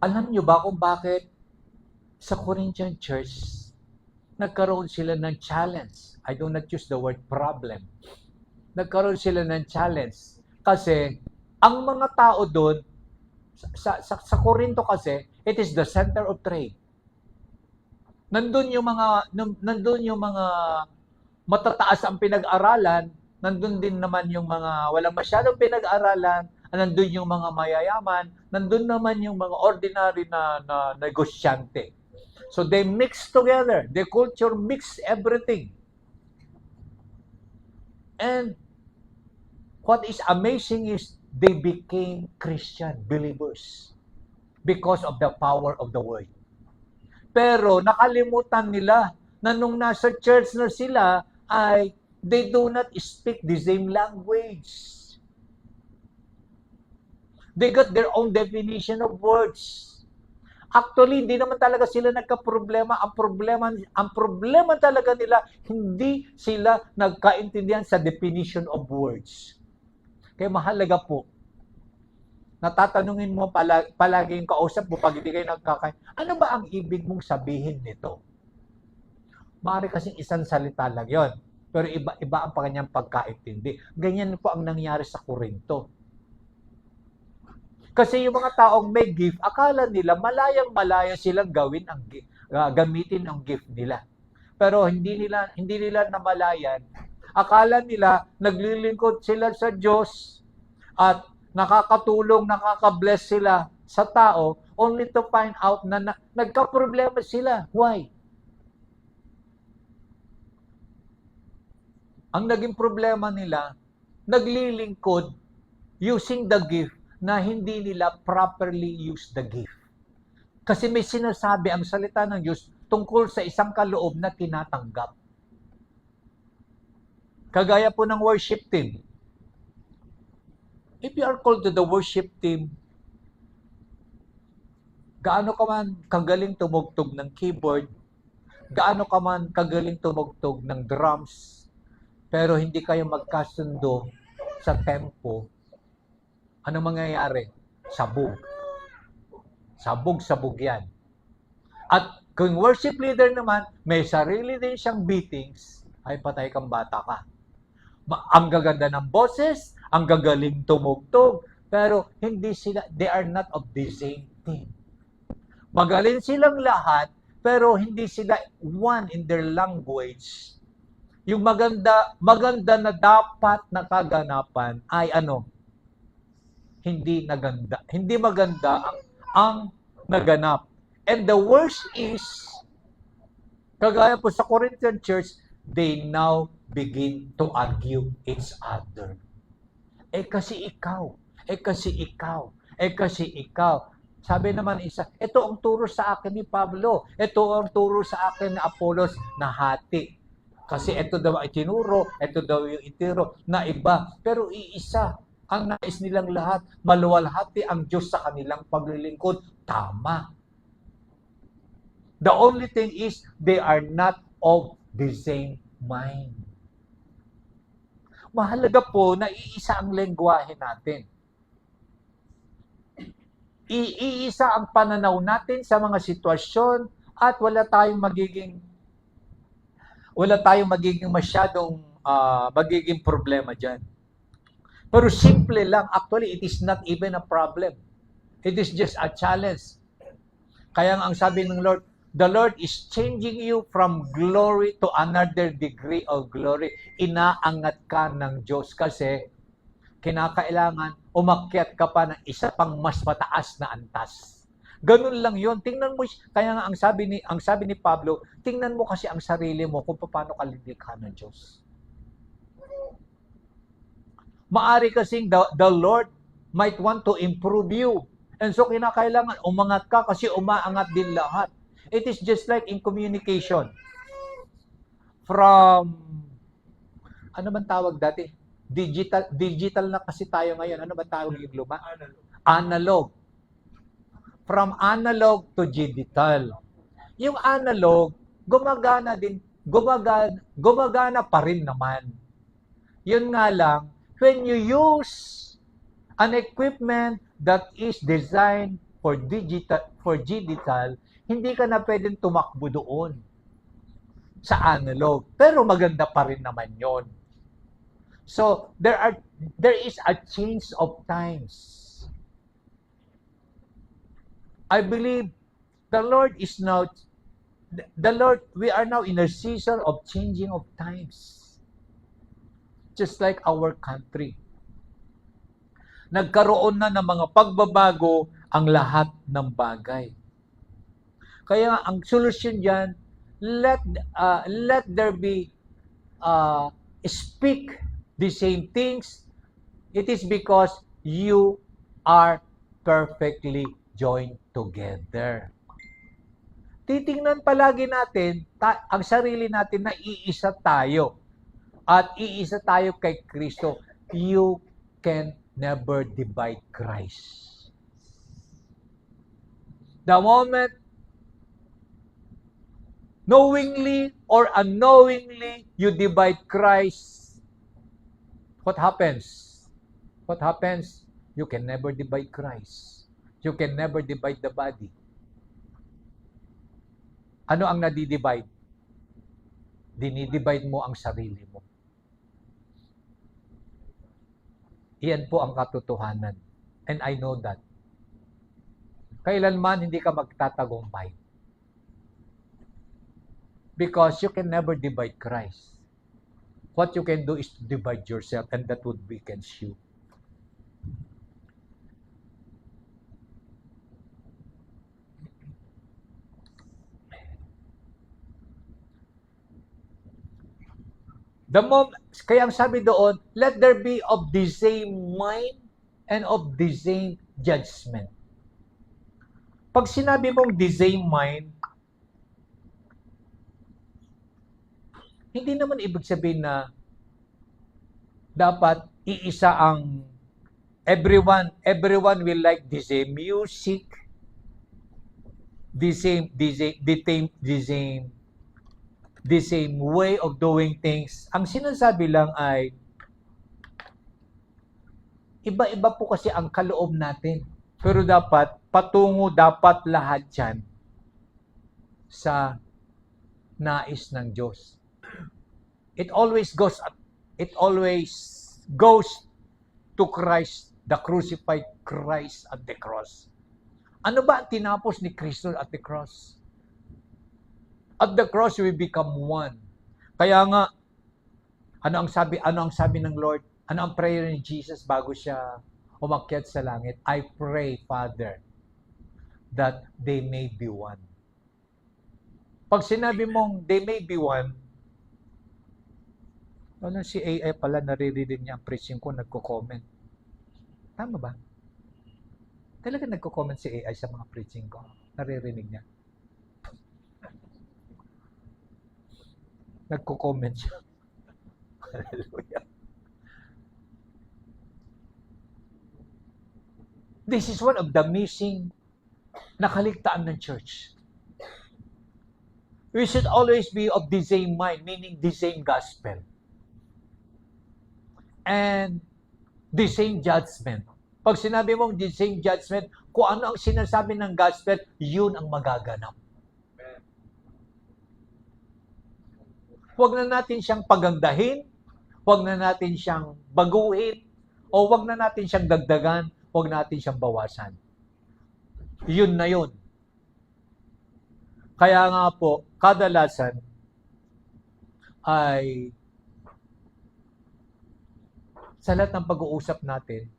Speaker 1: Alam nyo ba kung bakit sa Corinthian Church nagkaroon sila ng challenge? I do not use the word problem. Nagkaroon sila ng challenge kasi ang mga tao doon sa Corinto kasi, it is the center of trade. Nandun yung mga matataas ang pinag-aralan, nandun din naman yung mga walang masyadong pinag-aralan, nandun yung mga mayayaman, nandun naman yung mga ordinary na negosyante. So they mix together. The culture mix everything. And what is amazing is they became Christian believers because of the power of the word. Pero nakalimutan nila na nung nasa church na sila ay they do not speak the same language. They got their own definition of words. Actually, hindi naman talaga sila nagka-problema. Ang problema talaga nila, hindi sila nagkaintindihan sa definition of words. Kaya mahalaga po, natatanungin mo palaging kausap mo pag hindi kayo nagkakain, ano ba ang ibig mong sabihin nito? Maaari kasing isang salita lang yon, pero iba ang kanyang pagkaintindi. Ganyan po ang nangyari sa Corinto. Kasi yung mga taong may gift, akala nila malayang-malaya silang gamitin ang gift nila. Pero hindi nila namalayan. Akala nila naglilingkod sila sa Diyos at nakakatulong, nakaka-bless sila sa tao only to find out na nagka-problema sila. Why? Ang naging problema nila, naglilingkod using the gift na hindi nila properly use the gift. Kasi may sinasabi ang salita ng Diyos tungkol sa isang kaloob na tinatanggap. Kagaya po ng worship team. If you are called to the worship team, gaano ka man kagaling tumugtog ng keyboard, gaano ka man kagaling tumugtog ng drums, pero hindi kayo magkasundo sa tempo, ano mangyayari? Sabog. Sabog yan. At kung worship leader naman, may sarili din siyang beatings, ay patay kang bata ka. Ang gaganda ng boses, ang gagaling tumugtog, pero hindi sila, they are not of the same thing. Magaling silang lahat, pero hindi sila one in their language. Yung maganda na dapat nakaganapan ay hindi naganda. Hindi maganda ang naganap. And the worst is, kagaya po sa Corinthian church, they now begin to argue each other. Kasi ikaw. Sabi naman isa, ito ang turo sa akin ni Pablo. Ito ang turo sa akin ni Apollos na hati. Kasi ito daw ay tinuro, ito daw yung itiro na iba. Pero iisa, ang nais nilang lahat, maluwalhati ang Diyos sa kanilang paglilingkod. Tama. The only thing is, they are not of the same mind. Mahalaga po na iisa ang lengguwahe natin. Iisa ang pananaw natin sa mga sitwasyon at wala tayong magiging masyadong magiging problema dyan. Pero simple lang. Actually, it is not even a problem. It is just a challenge. Kaya ang sabi ng Lord, the Lord is changing you from glory to another degree of glory. Inaangat ka ng Diyos kasi kinakailangan umakyat ka pa ng isa pang mas mataas na antas. Ganun lang yun. Tingnan mo, kaya nga ang sabi ni Pablo, tingnan mo kasi ang sarili mo kung paano ka lilikha ng Diyos. Maari kasing the Lord might want to improve you. And so kinakailangan umangat ka kasi umaangat din lahat. It is just like in communication. From, ano man tawag dati? Digital na kasi tayo ngayon. Ano ba tawag yung luma? Analog. From analog to digital. Yung analog, gumagana pa rin naman. Yun nga lang, when you use an equipment that is designed for digital, hindi ka na pwedeng tumakbo doon sa analog. Pero maganda pa rin naman yon. So, there is a change of times. I believe we are now in a season of changing of times. Just like our country. Nagkaroon na ng mga pagbabago ang lahat ng bagay. Kaya ang solusyon diyan, let there be speak the same things. It is because you are perfectly joined together. Titingnan palagi natin ang sarili natin na iisa tayo. At iisa tayo kay Kristo. You can never divide Christ. The moment knowingly or unknowingly you divide Christ, what happens? What happens? You can never divide Christ. You can never divide the body. Ano ang nadi-divide? Dinidivide mo ang sarili mo. Iyan po ang katotohanan. And I know that. Kailanman hindi ka magtatagumpay. Because you can never divide Christ. What you can do is to divide yourself, and that would weaken you. Kaya ang sabi doon, let there be of the same mind and of the same judgment. Pag sinabi mong the same mind, hindi naman ibig sabihin na dapat iisa ang everyone will like the same music, the same way of doing things. Ang sinasabi lang ay iba-iba po kasi ang kaloob natin. Pero patungo dapat lahat yan sa nais ng Diyos. it always goes to Christ, the crucified Christ at the cross. Ano ba ang tinapos ni Kristo at the cross? At the cross, we become one. Kaya nga, ano ang sabi ng Lord? Ano ang prayer ni Jesus bago siya umakyat sa langit? I pray, Father, that they may be one. Pag sinabi mong they may be one, ano si AI pala, naririnig niya ang preaching ko, nagko-comment. Tama ba? Talaga nagko-comment si AI sa mga preaching ko. Naririnig niya. Nagko-comment siya. Hallelujah. This is one of the missing nakaligtaan ng church. We should always be of the same mind, meaning the same gospel. And the same judgment. Pag sinabi mong the same judgment, kung ano ang sinasabi ng gospel, yun ang magaganap. Huwag na natin siyang pagandahin, huwag na natin siyang baguhin, o huwag na natin siyang dagdagan, huwag natin siyang bawasan. Yun na yun. Kaya nga po, kadalasan ay sa lahat ng pag-uusap natin,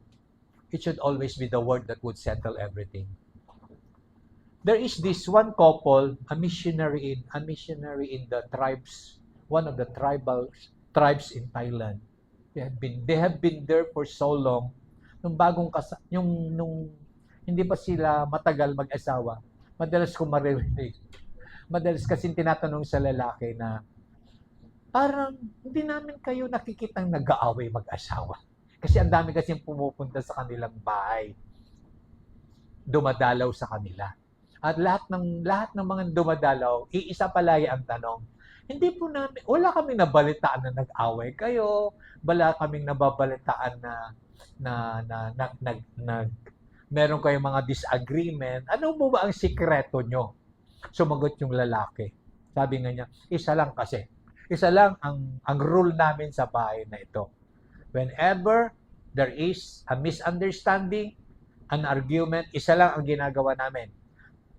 Speaker 1: it should always be the word that would settle everything. There is this one couple, a missionary in the tribes, one of the tribes in Thailand. They have been there for so long. Nung hindi pa sila matagal mag-asawa, madalas ko maririnig. Madalas kasing tinatanong sa lalaki na, parang hindi namin kayo nakikitang nag-aaway mag-asawa. Kasi ang dami kasing pumupunta sa kanilang bahay. Dumadalaw sa kanila. At lahat ng mga dumadalaw, iisa palagi ang tanong, hindi po namin, wala kaming nabalitaan na nag-away kayo, wala kaming nababalitaan na meron kayong mga disagreement. Ano mo ba ang sikreto nyo? Sumagot yung lalaki. Sabi nga niya, isa lang kasi. Isa lang ang rule namin sa bahay na ito. Whenever there is a misunderstanding, an argument, isa lang ang ginagawa namin.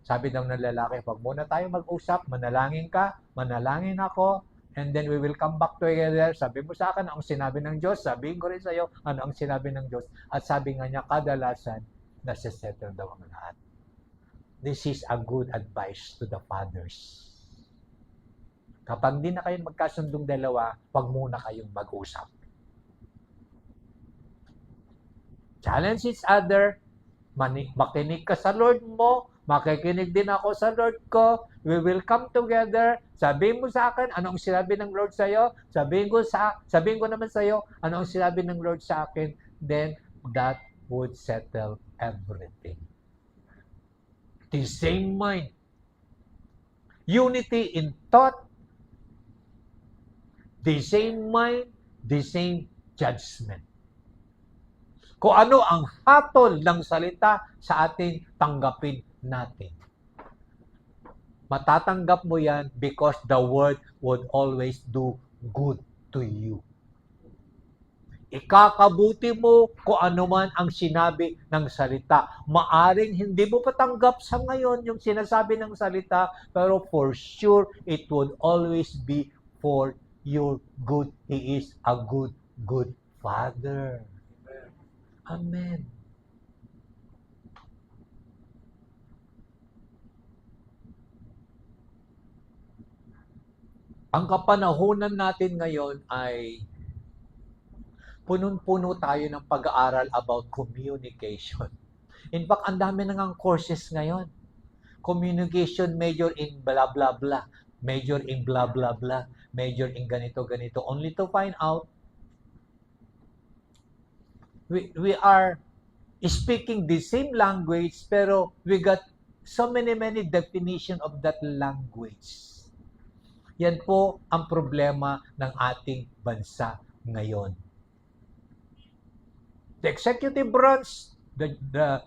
Speaker 1: Sabi daw ng lalaki, pag muna tayo mag-usap, manalangin ka, manalangin ako, and then we will come back together. Sabi mo sa akin, ang sinabi ng Diyos, sabihin ko rin sa iyo, ano ang sinabi ng Diyos. At sabi nga niya, kadalasan, nasa-settle daw ang lahat. This is a good advice to the fathers. Kapag di na kayo magkasundong dalawa, wag muna kayong mag-usap. Challenge each other, makinig ka sa Lord mo, makikinig din ako sa Lord ko, we will come together, sabihin mo sa akin, ano ang sinabi ng Lord sa iyo, sabihin ko naman sa iyo, ano ang sinabi ng Lord sa akin, then that would settle everything. The same mind. Unity in thought. The same mind, the same judgment. Kung ano ang hatol ng salita sa atin, tanggapin natin. Matatanggap mo yan because the word would always do good to you. Ikakabuti mo kung ano man ang sinabi ng salita. Maaring hindi mo patanggap sa ngayon yung sinasabi ng salita, pero for sure, it will always be for your good. He is a good, good Father. Amen. Ang kapanahunan natin ngayon ay punong-puno tayo ng pag-aaral about communication. In fact, ang dami na ngang courses ngayon. Communication major in blah blah blah, major in blah blah blah, major in ganito ganito, only to find out we are speaking the same language pero we got so many definition of that language. Yan po ang problema ng ating bansa ngayon. The executive branch, the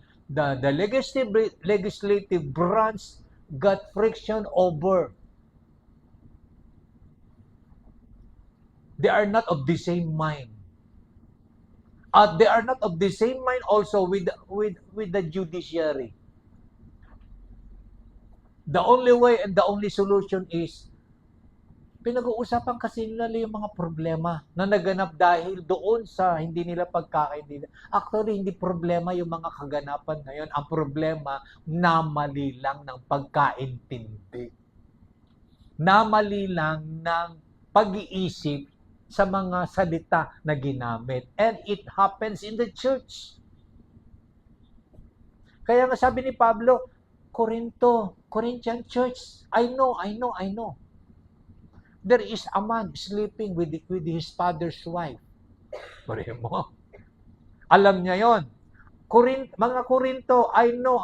Speaker 1: legislative branch got friction over They are not of the same mind. At they are not of the same mind also with the judiciary. The only way and the only solution is pinag-uusapan kasi nila yung mga problema na naganap dahil doon sa hindi nila pagkakaintindihan. Actually, hindi problema yung mga kaganapan ngayon. Ang problema, namali lang ng pagkaintindi. Namali lang ng pag-iisip sa mga salita na ginamit. And it happens in the church. Kaya nga sabi ni Pablo, Corinthian church, I know. There is a man sleeping with his father's wife. Pare mo. Alam niya yon. Mga Korinto, I know.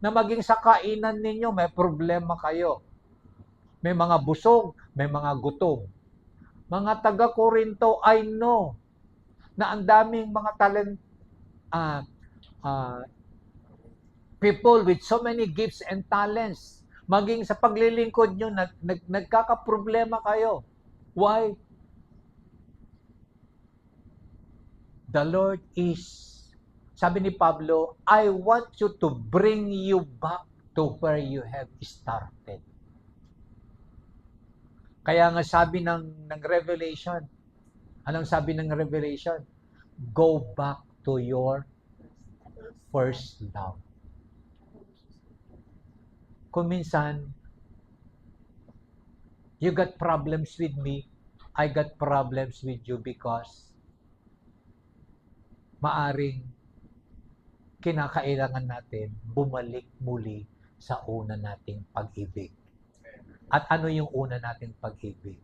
Speaker 1: Na maging sa kainan ninyo, may problema kayo. May mga busog, may mga gutom. Mga taga-Korinto, I know na ang daming mga people with so many gifts and talents. Maging sa paglilingkod nyo, nagkakaproblema kayo. Why? The Lord is, sabi ni Pablo, I want you to bring you back to where you have started. Kaya nga sabi ng Revelation, anong sabi ng Revelation? Go back to your first love. Kung minsan, you got problems with me, I got problems with you because maaring kinakailangan natin bumalik muli sa una nating pag-ibig. At ano yung una nating pag-ibig?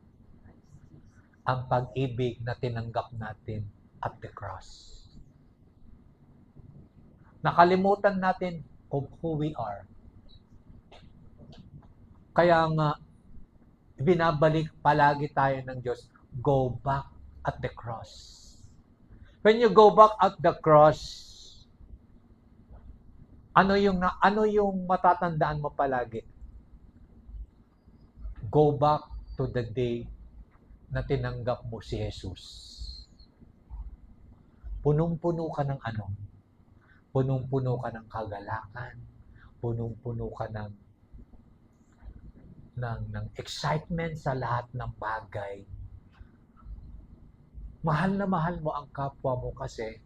Speaker 1: Ang pag-ibig na tinanggap natin at the cross. Nakalimutan natin of who we are. Kaya nga, binabalik palagi tayo ng Diyos, go back at the cross. When you go back at the cross, ano yung matatandaan mo palagi? Go back to the day na tinanggap mo si Jesus. Punong-puno ka ng ano? Punong-puno ka ng kagalakan. Punong-puno ka ng excitement sa lahat ng bagay. Mahal na mahal mo ang kapwa mo kasi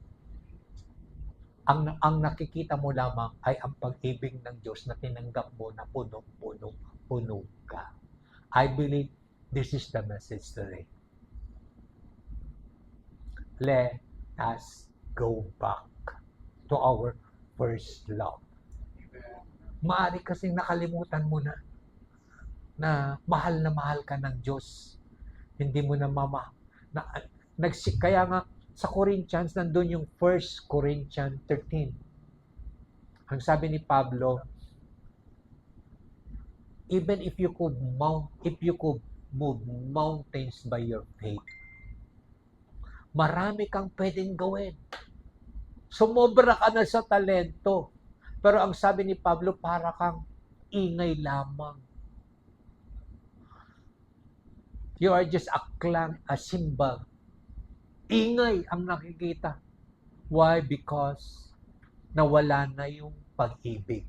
Speaker 1: ang nakikita mo lamang ay ang pag-ibig ng Diyos na tinanggap mo na puno ka. I believe this is the message today. Let us go back to our first love. Maaari kasing nakalimutan mo na mahal na mahal ka ng Diyos. Hindi mo na kaya nga sa Corinthians, nandun yung 1 Corinthians 13. Ang sabi ni Pablo, even if you could move mountains by your faith, marami kang pwedeng gawin. Sumobra ka na sa talento. Pero ang sabi ni Pablo, para kang ingay lamang. You are just a clang, a cymbal. Ingay ang nakikita. Why? Because nawala na yung pag-ibig.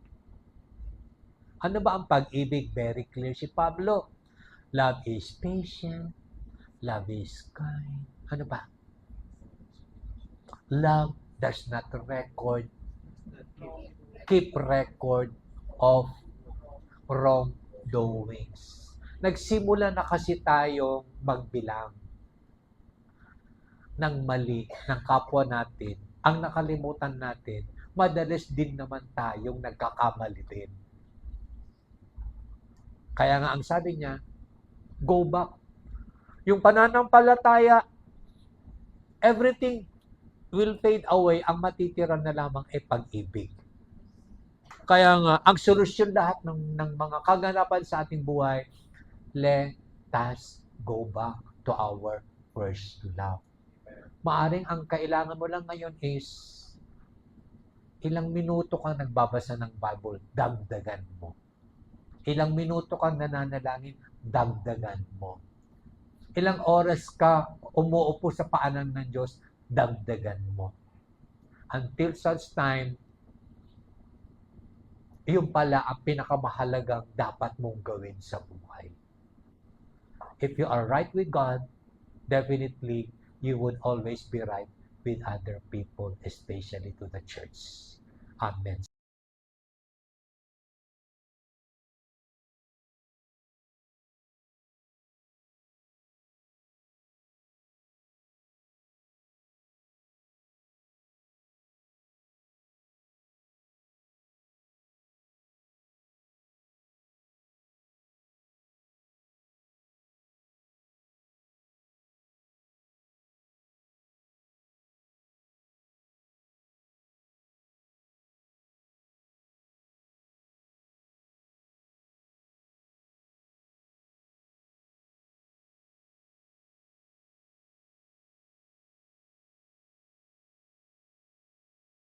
Speaker 1: Ano ba ang pag-ibig? Very clear si Pablo. Love is patient. Love is kind. Ano ba? Love does not keep record of wrongdoings. Nagsimula na kasi tayong magbilang ng mali ng kapwa natin. Ang nakalimutan natin, madalas din naman tayong nagkakamali din. Kaya nga ang sabi niya, go back. Yung pananampalataya, everything will fade away. Ang matitira na lamang ay pag-ibig. Kaya nga, ang solusyon lahat ng mga kaganapan sa ating buhay, let us go back to our first love. Maaring ang kailangan mo lang ngayon is ilang minuto kang nagbabasa ng Bible, dagdagan mo. Ilang minuto kang nananalangin, dagdagan mo. ilang oras ka umuupo sa paanan ng Diyos, dagdagan mo. Until such time, yun pala ang pinakamahalagang dapat mong gawin sa buhay. If you are right with God, definitely you would always be right with other people, especially to the church. Amen.